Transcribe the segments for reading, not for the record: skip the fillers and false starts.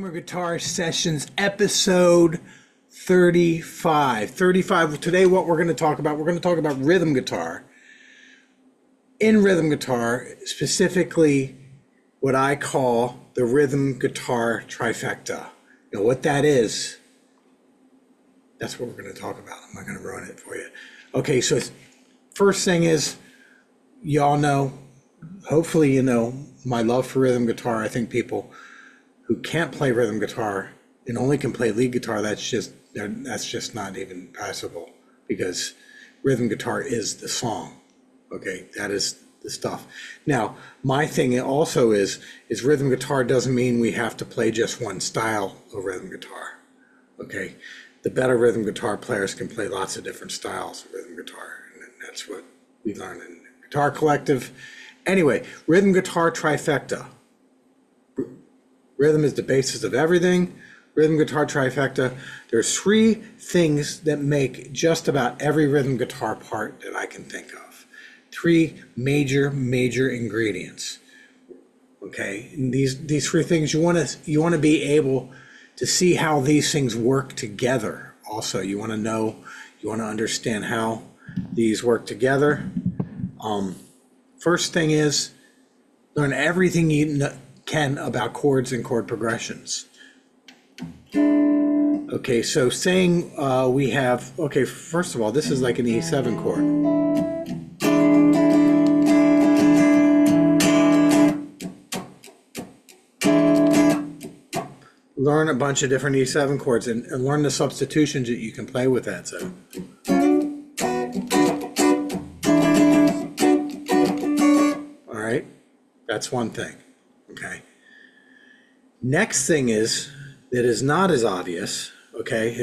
Boomer Guitar Sessions, episode 35. 35. Today, what we're going to talk about, rhythm guitar. In rhythm guitar, specifically what I call the rhythm guitar trifecta. You know what that is? That's what we're going to talk about. I'm not going to ruin it for you. Okay, so first thing is, y'all know, hopefully you know, my love for rhythm guitar. I think people who can't play rhythm guitar and only can play lead guitar, that's just not even possible, because rhythm guitar is the song. Okay, that is the stuff. Now, my thing also is rhythm guitar doesn't mean we have to play just one style of rhythm guitar. Okay, the better rhythm guitar players can play lots of different styles of rhythm guitar, and that's what we learn in Guitar Collective. Anyway, rhythm guitar trifecta. Rhythm is the basis of everything. Rhythm guitar trifecta. There's three things that make just about every rhythm guitar part that I can think of. Three major ingredients. Okay, and these three things, you want to be able to see how these things work together. Also, you want to understand how these work together. First thing is, learn everything you can about chords and chord progressions. Okay, so saying we have, okay, first of all, this is like an E7 chord. Learn a bunch of different E7 chords and learn the substitutions that you can play with that. So, all right, that's one thing. Okay. Next thing is that is not as obvious. Okay,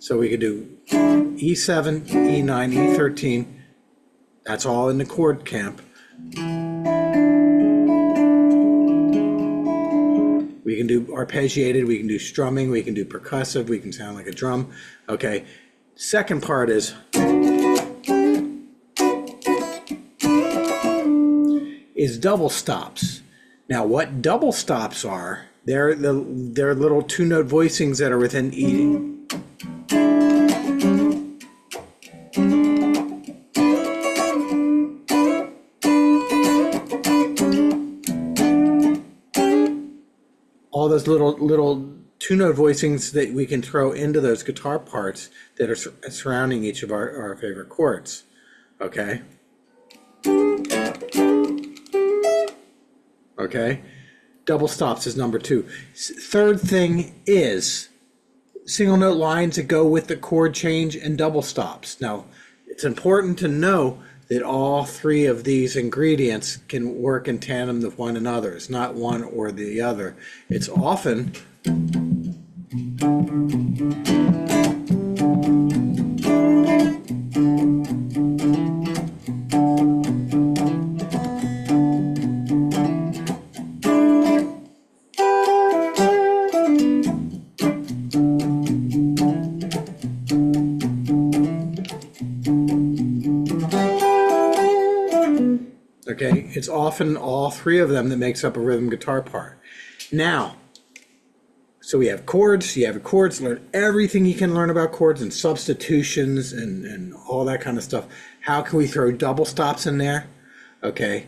so we could do E7, E9, E13. That's all in the chord camp. We can do arpeggiated, we can do strumming, we can do percussive, we can sound like a drum. Okay, second part is double stops. Now, what double stops are, they're little two-note voicings that are within E. All those little two-note voicings that we can throw into those guitar parts that are surrounding each of our favorite chords. Okay? Okay? Double stops is number two. Third thing is single note lines that go with the chord change and double stops. Now, it's important to know that all three of these ingredients can work in tandem with one another. It's not one or the other. It's often okay, it's often all three of them that makes up a rhythm guitar part. Now, so we have chords, learn everything you can learn about chords and substitutions and all that kind of stuff. How can we throw double stops in there? Okay.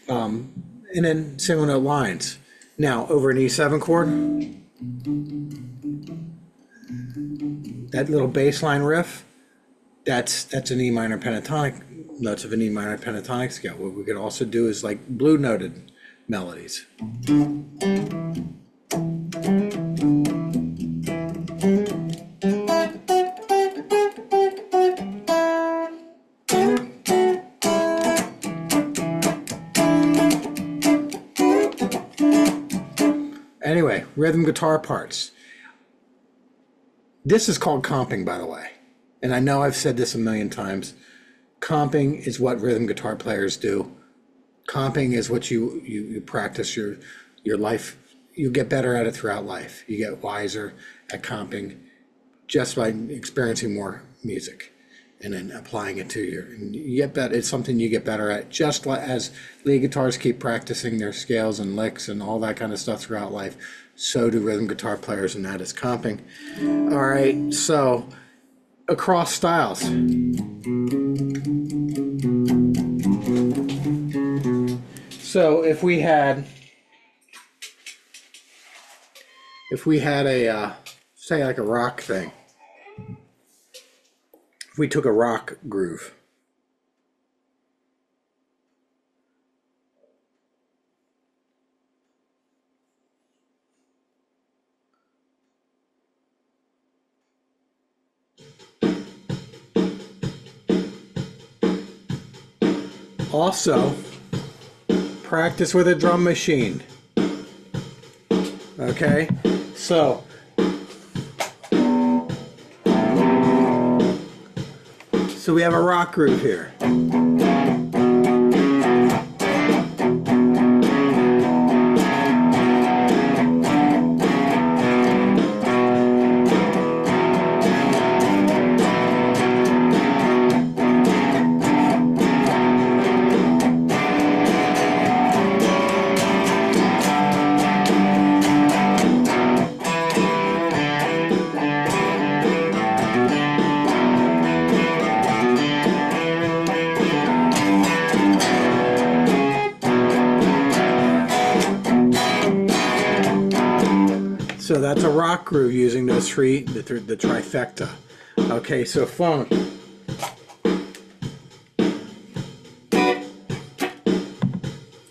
And then single note lines. Now, over an E7 chord, that little bass line riff, that's an E minor pentatonic, notes of an E minor pentatonic scale. What we could also do is like blue noted melodies. Anyway, rhythm guitar parts. This is called comping, by the way. And I know I've said this a million times. Comping is what rhythm guitar players do. Comping is what you practice your life. You get better at it throughout life. You get wiser at comping just by experiencing more music. and then applying it to and you get better. It's something you get better at, just as lead guitars keep practicing their scales and licks and all that kind of stuff throughout life. So do rhythm guitar players, and that is comping. All right, so across styles. So if we had a say like a rock thing, if we took a rock groove, also practice with a drum machine. Okay, so we have a rock groove here. So that's a rock groove using those the trifecta. Okay, so funk.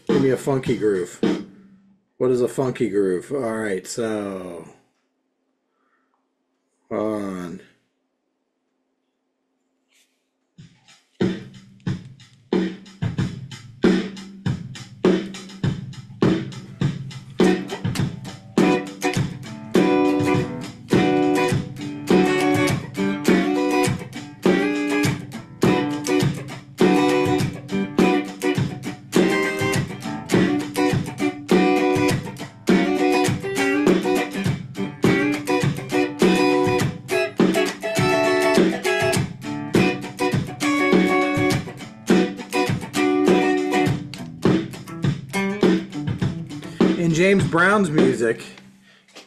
Give me a funky groove. What is a funky groove? All right, so on. In James Brown's music,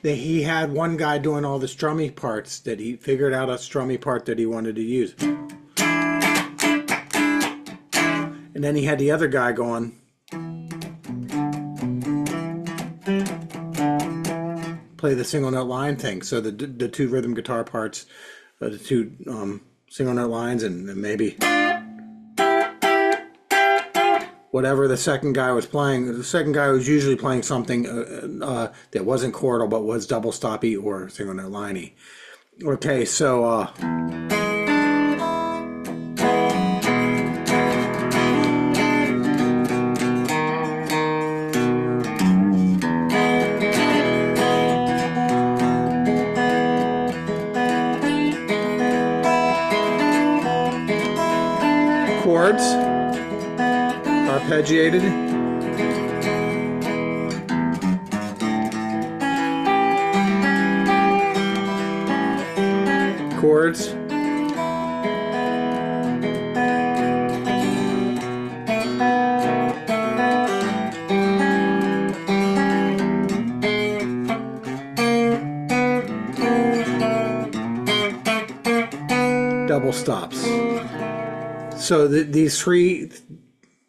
he had one guy doing all the strummy parts, that he figured out a strummy part that he wanted to use. And then he had the other guy going. Play the single note line thing. So the two rhythm guitar parts, the two single note lines, and maybe whatever the second guy was playing. The second guy was usually playing something that wasn't chordal but was double stoppy or single note liney. Okay, so chords. Arpeggiated. Chords. Double stops. So these three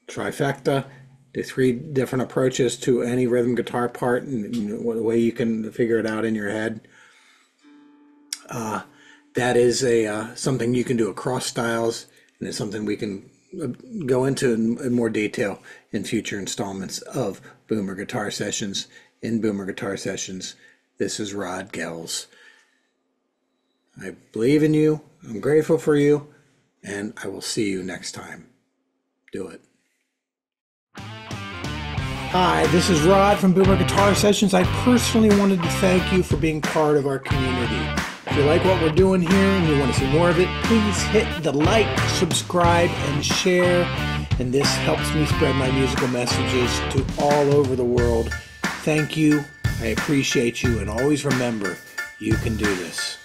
trifecta, the three different approaches to any rhythm guitar part, and the way you can figure it out in your head. That is something you can do across styles, and it's something we can go into in more detail in future installments of Boomer Guitar Sessions. In Boomer Guitar Sessions, this is Rod Gels. I believe in you. I'm grateful for you, and I will see you next time. Do it. Hi, this is Rod from Boomer Guitar Sessions. I personally wanted to thank you for being part of our community. If you like what we're doing here and you want to see more of it, please hit the like, subscribe, and share. And this helps me spread my musical messages to all over the world. Thank you. I appreciate you. And always remember, you can do this.